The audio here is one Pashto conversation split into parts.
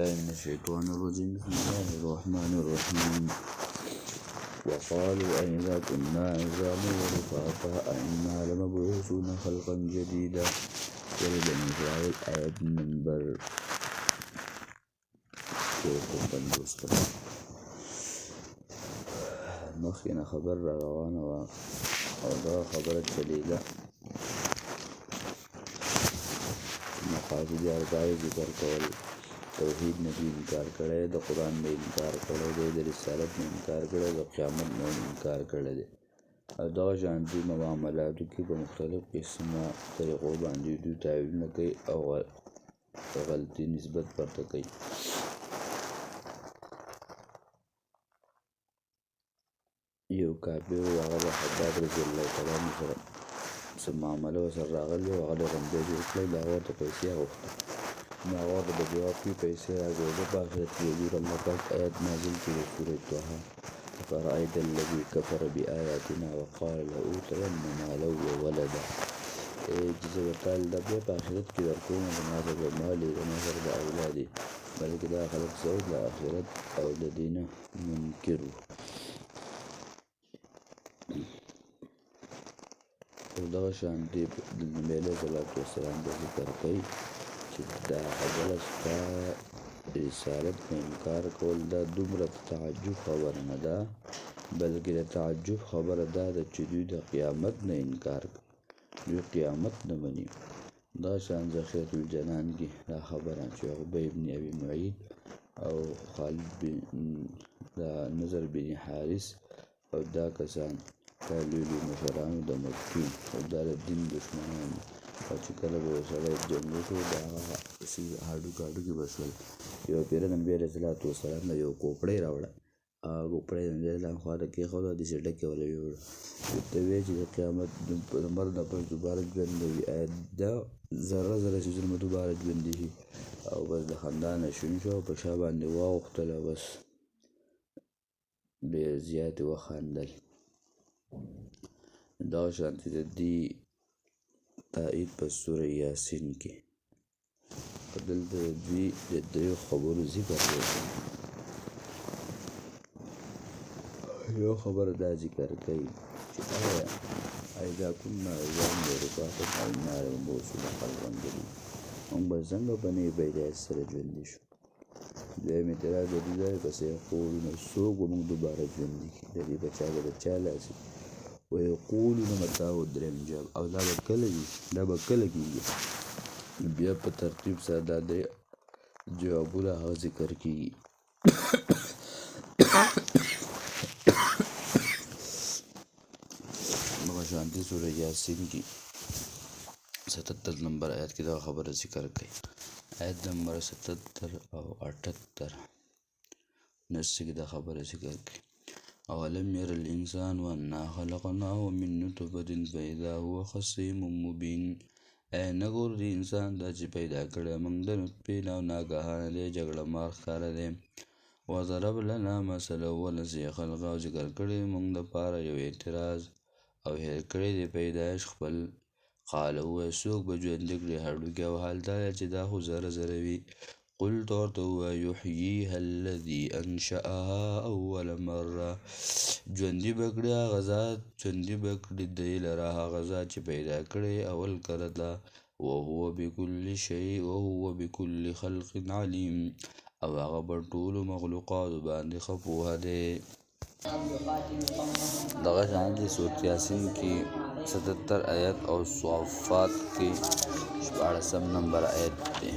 بالله من الشيطان الرجيم. بسم الله الرحمن الرحيم. وقالوا أئذا كنا عظاما ورفاتا أئنا لمبعوثون خلقا جديدا. ولبني إسرائيل آية نمبر 250. مخکې خبر را روانه وه او دغه خبره چلېده. مقاصد اربعه ذکر کول، توحید نه انکار کړی، د قرآن نه انکار کړی دی، د رسالت نه انکار کړی، د قیامت نه انکار کړی دی. او دغه شانتي معاملاتو کې په مختلف قسمه طریقو باندې دوی تاویلونه کوي او غلطي نسبت ورته کوي. یو کافر و هغه د حباب رضی الله تعالی عنه سره څه معامله ورسره راغلې وه. هغه د غمبې جوړ کړی، د هغه ورته پیسې غوښتې. نو هغه ورته په جواب کې پیسې راګرځېده. په آخرت کې حضور الله پاک آیت نازل کړي د سورة طه: أفرأيت الذي كفر بآياتنا وقال لأوتين مالا وولدا. چې زه به تا دا بیا په آخرت کې درکوم، زما سره به مال وي، زما سره به اولاد وي، بلکې دا خلک څه د آخرت او د دې نه منکر وو. او دغه شانتي د نبي علیه صلات وسلام په ذکر کوي چې دا خبره ستا رسالت نه انکار کول دا دومره تعجب خبره نه ده، بلکې د تعجب خبره دا ده چې دوی د قیامت نه انکار کوي، دوی قیامت نه مني. دا شان ذخیرة الجنان کې دا خبره چې عقبه ابن ابي معيط او خالد بن نضر بن حارث او دا کسان دا لوی مشرانو د مکې او دا د دین دشمنان او چې کله به سړی جنګ وشو د هغه هډوکي به شول. یو پیره د نبي علیه صلات وسلام نه یو کوپړی راوړه. هغه کوپړی د نبي علیه سلام خوا ته کېښوده، داسې ډکې وله یوړه. ورته ویې چې د قیامت د مرګ نه پس دوباره ژوند به وي، دا ذره څیزونه به دوباره ژوندي شي. او بس د خندا نه شین شو او په شا باندې واوښتل او بس ډېر زیات یې وخندل. دغه شانتې د دې تایید په سوره یاسین کې دلته دوی د دریو خبرو ذکر کوي. یو خبره دا ذکر کوي چې آیا اذا کنا عظاما ورفاتا أئنا لمبعوثون خلقا جدیدا، موږ به څنګه په نوي پیدایش سره ژوندي شو. دویم اعتراض د دې ځای پسې یقولون څوک به موږ دوباره ژوندي کړي، د دې په چا به د چا لاس وي. ویقولون متى هو دریم جواب، او دا به کله وي، دا به کله کېږي. بیا په ترتیب سره دا درې جوابونه هغه ذکر کېږي. دغه شانتي سوره یاسین کې 77 نمبر آیت کې دغه خبره ذکر کوي. آیت نمبر 77 او 78 نص کې دا خبره ذکر کوي: اولم ير الانسان انا خلقناه من نطفة فاذا هو خصيم مبين. نګور د انسان دا چې پیدا کړی موږ د نطفې نه او ناګهانه دی جګړه مار ښکاره دی. وضرب لنا مثلا ونسي خلقه، او ذکر کړی موږ دپاره یو اعتراض او هېر کړی دی پیدایش خپل. قال ووایه څوک به ژوندي کړي هډوکي، او حال دا دی چې دا خو ذره ذره وي. قلت ورته ووایه یحییها الذي انشأها اول مره، ژوندي به کړي هغه ذات، ژوندي به کړي دی لره هغه ذات چې پیدا کړی اول کله. وهو بكل خلق علیم، او هغه په ټولو مخلوقاتو باندې ښه پوهه دی. دغه شانتي سورة یاسین کې 77 آیت او صافات کې 14 نمبر آیت دی.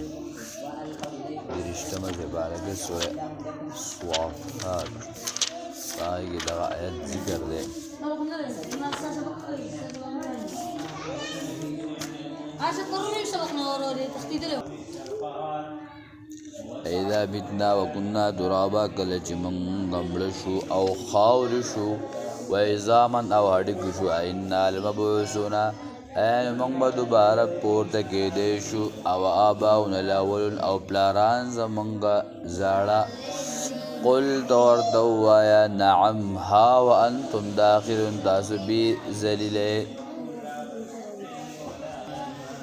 23 عبارت کې سورة صافات هغې کې دغه آیت ذکر دی. اذا متنا وكنا ترابا، کله چې موږ مړه شو او خاورې شو، وعظاما او هډوکي شو، أئنا لمبعوثون، موږ به دوباره پورته کېدی شو. او آباؤنا الاولون، او پلاران زموږ زاړه. قل ورته ووایه نعم ها وانتم داخلون، تاسو بې ذلیلې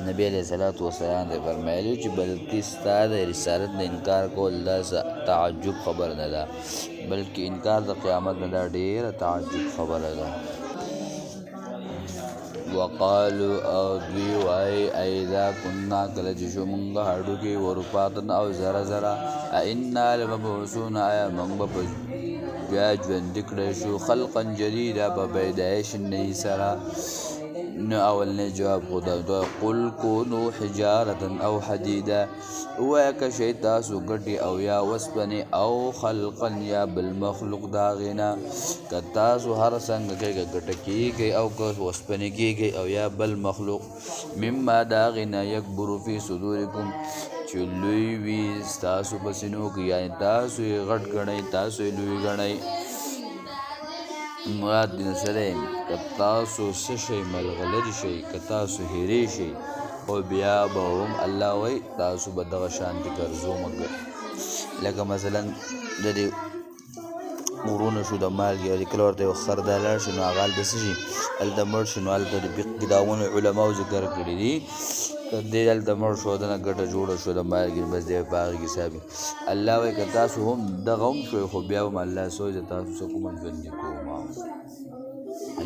نبی علیہ الصلوۃ والسلام دې فرمایلی چې بلکې ستا د رسالت نه انکار کول دا تعجب خبر نه ده، بلکې انکار د قیامت نه دا ډېره تعجب خبره ده. وقالو او دوی وای ایذا کنا کله چې شو مونږ هډوکي ورپاتن او زره زره ائنا لمبعوثون آیا مونږ به بیا ژوندي کړی شو خلقا جدیدا په پیدایش نوي سره. نو اولنی جواب خدا قل کونو حجارة او حدیدا ووایه که شئ تاسو ګټې او یا وسپنې او خلقا یا بل مخلوق د هغې نه که تاسو هر څنګه کېږه ګټه کېږئ او که وسپنې کېږئ او یا بل مخلوق مما د هغې نه یکبرو فی صدورکم چې لوی وي ستاسو په سینو کې یعنې تاسو یې غټ ګڼئ تاسو یې لوی ګڼئ. مراد دې سره که تاسو څه شئ ملغلرې شئ که تاسو هیرې شئ خو بیا به هم الله وایي تاسو به دغه شانتې ګرځومه لکه مثلا د دې ورونه شو د مالګې او کله ورته یو خر دا لاړ شي نو هغه هلته څه شي هلته مړ شي نو هلته د فقه کتابونو علماو ذکر کړي دي که دې هلته مړ شو دنه ګټه جوړه شو د مالګې بس دی په هغې کې حساب الله وایي که تاسو هم دغه هم شوی خو بیا هم الله سوی زه تاسو څه کومه ژوندي کوم.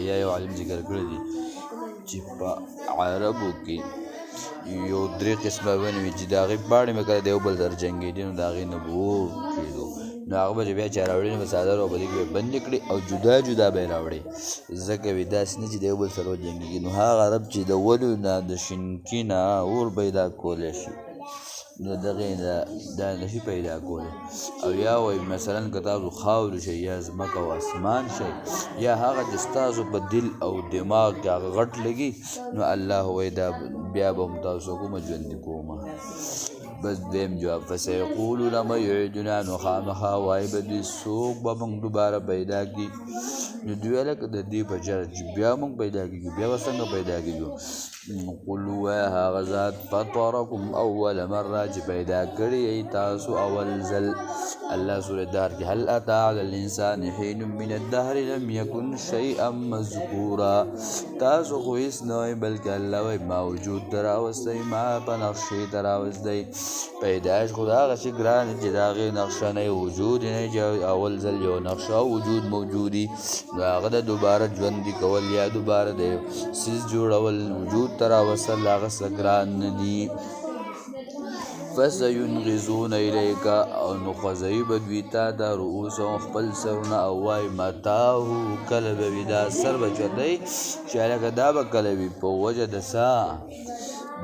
یا یو عالم ذکر کړی دي چې په عربو کې یو درې قسمه ونې وي چې د هغې پاڼې مې کله د یو بل سره جنګېدي نو د هغې نه به اور کېدو نو هغه به چې بیا چا راوړي نو به څادر او په دې کې به بندې کړي او جدا جدا به یې راوړي ځکه وي داسې نه چې د یو بل سره وجنګېږي نو هغه عرب چې د ونو نه د شینکي نه اور پیدا کولی شي نو دغې نه دا نشي پیدا کولی او یا وایي مثلا که تاسو خاورې شئ یا ځمکه او اسمان شئ یا هغه چې ستاسو په دل او دماغ کې هغه غټ لګي نو الله وایي دا بیا به هم تاسو کومه ژوندي کومه. بس دویم جواب فسیقولون من یعیدنا نو خامخا وایي به دوی څوک به موږ دوباره پیدا کړي نو دوی هلکه د دې په جره چې بیا موږ پیدا کېږو بیا به څنګه پیدا کېږو قل ووایه هغه ذات فطرکم اول مره چې پیدا کړي یې تاسو اول ځل. الله سورة دهر کې هل اتی علی الانسان حین من الدهر لم یکن شیئا مذکورا تاسو خو هېڅ نه وئ بلکې الله وایي ما وجود ته راوستی ما په نقشې ته راوستی پیدایش خو د هغه شي ګران چې د هغې نقشه نه وجود نه چې اول ځل یو نقشه وجود موجودي نو هغه د دوباره ژوندي کول یا دوباره د څیز جوړول وجود ته راوستل هغه څه ګران نه دي. فسینغضون الیک او نو خوځوي به دوی ته د رؤوسهم خپل سرونه او وایي متاه کله به وي دا سر به چېرته چې هلکه دا به کله وي په وجه د څه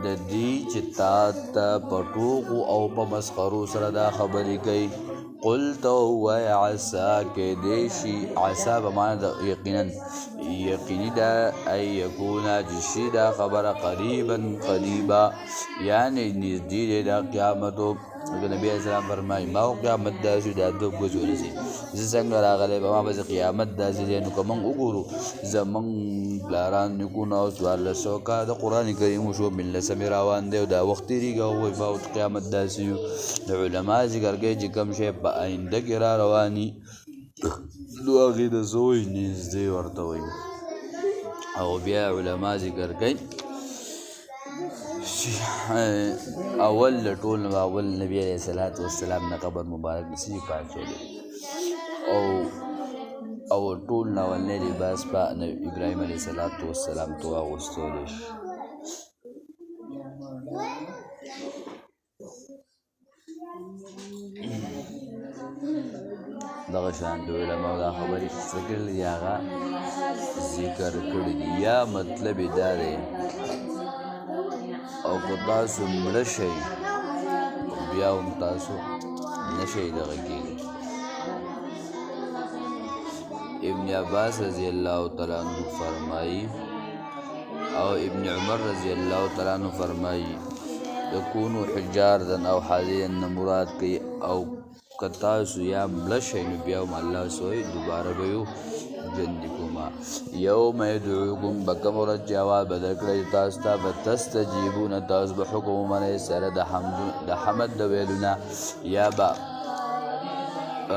د دې چې تا ته په ټوکو او په مسخرو سره دا خبرې کوي. قل ته ووایه عسا کیدی شي عسا به معنی د یقیني ده ای یکونه چې شي دا خبره قریبا یعنې نږدې دی دا قیامتو لکه نبي علیه السلام فرمایي ما خو قیامت داسې دا 2 ګوز ورسي زه څنګه راغلی به ما به قیامت داسې دی نو که موږ وګورو زموږ پلاران نیکونه او 1400 کاله د قرآن کریم وشو 19 روان دی او دا وخت تېرېږي او وایي به قیامت داسې یو د علما ذکر کوي چې کوم شی په آینده کې را رواني نو هغې د څه وایي نږدې ورته وایي او بیا علما ذکر کوي اول ټول اول نبی علیه السلام نه قبر مبارک نسی پاک شوی او ټول نه اولنی لباس په ابراهیم علیه السلام تو اغوستلی شي. دغه شان د علماو دا خبرې څه کړلي دي هغه ذکر کړي دي یا مطلب یې دا دی او که تاسو مړه شئ بیا هم تاسو نه شئ دغه کېږي. ابن عباس رضی الله تعالی عنہ فرمایي او ابن عمر رضی الله تعالی عنہ فرمایي یکونو حجارا او حدیدا مراد کوي او که تاسو یا مړه شئ نو بیا هم الله سوی دوباره به یو ژوندي کومه. یوم یدعوکم به کومه ورځ چې اواز به درکړی تاسو ته به تستجیبونه تاسو به حکم ومنئ سره د حمد د ویلو نه یا به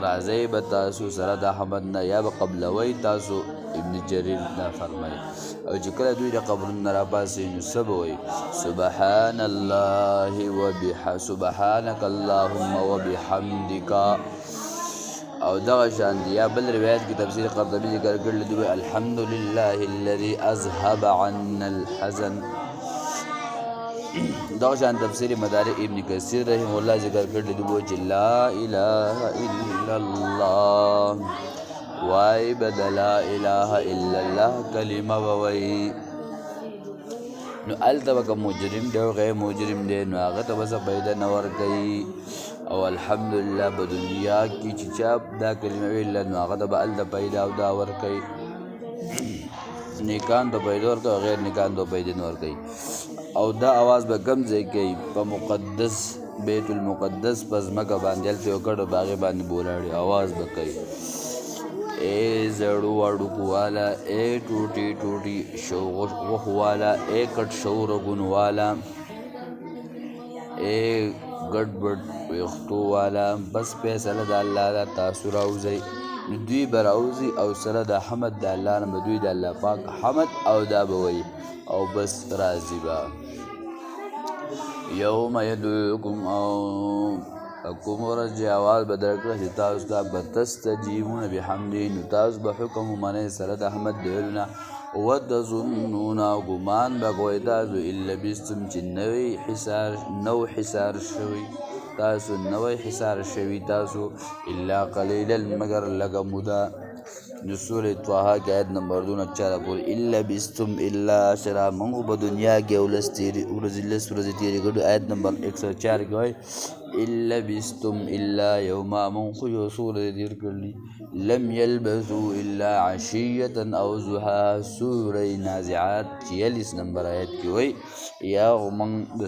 راځئ به تاسو سره د حمد نه یا به قبلوئ تاسو ابن جریر دا فرمایي او چې کله دوی د قبرونو نه راپاڅي نو څه به وایي سبحانک اللهم وبحمدک او دغه شان دی یا بل روایت کې تفسیر قرطبي ذکر کړل دی الحمدلله الذي اذهب عنا الحزن دغه شان تفسیر مدارک ابن کثیر رحمه الله ذکر کړل دی چې لا اله الا الله وای بد لا اله الا الله کلمه وای نو الته مجرم دی او غیر مجرم دی نو هغه ته بس پیدا نه ورکوي او الحمدلله په دنیا کې چې چا دا کلمه ویل نو هغه ته به الته پیدا او دا ورکوي نیکان ته پیدا ورکوي او غیر نیکان ته پیدا نه ورکوي او دا आवाज به کم ځای کوي په مقدس بیت المقدس په ځمکه باندې هلته یو کډ باغې باندې بولاړي आवाज به کوي اے زړو وړوکو والا اے ټوټي ټوټي غوښو والا اے کټ شو رګونو والا اے ګډ بډ ویښتو والا بس فیصله د الله دا تاسو راوځئ نو دوی به راوځي او سره د حمد د الله نه به دوی د الله پاک حمد او دا به وایي او بس راځي به یوم یدعوکم او کوم ورځ چې آواز به درکړه چې تاسو ته به تستجیبون بحمدې نو تاسو به حکم ومنئ سره د حمد د ویلو نه وتظنون او ګمان به کوئ تاسو ان لبثتم چې نوی حصار شوي تاسو نوی حصار شوي تاسو الا قلیلا مگر لږه موده د سورې طه کې آیت نمبر 2 پورې ان لبثتم الا عشرا موږ په دنیا کې لس ورځې تېرې کړو آیت نمبر 104 کې وایي ان لبثتم الا یوما موږ خو یو څو ورځې تېر کړلي لم یلبثوا الا عشیة او ضحا سورې نازعات 46 نمبر آیت کې وایي یا خو موږ د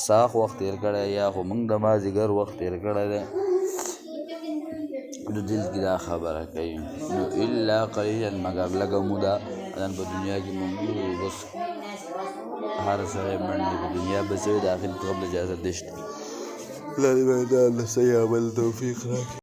ساخ وخت تېر کړی یا خو موږ د مازدیګر وخت تېر کړی دی نو دل کې دا خبره کوي نو الا قلیلا مگر لږه موده نن په دنیا کې موږ بس هر سړی منډې په دنیا بس داخل قبل اجازه نشته الله دې باندې الله صحیح عمل توفیق راکړي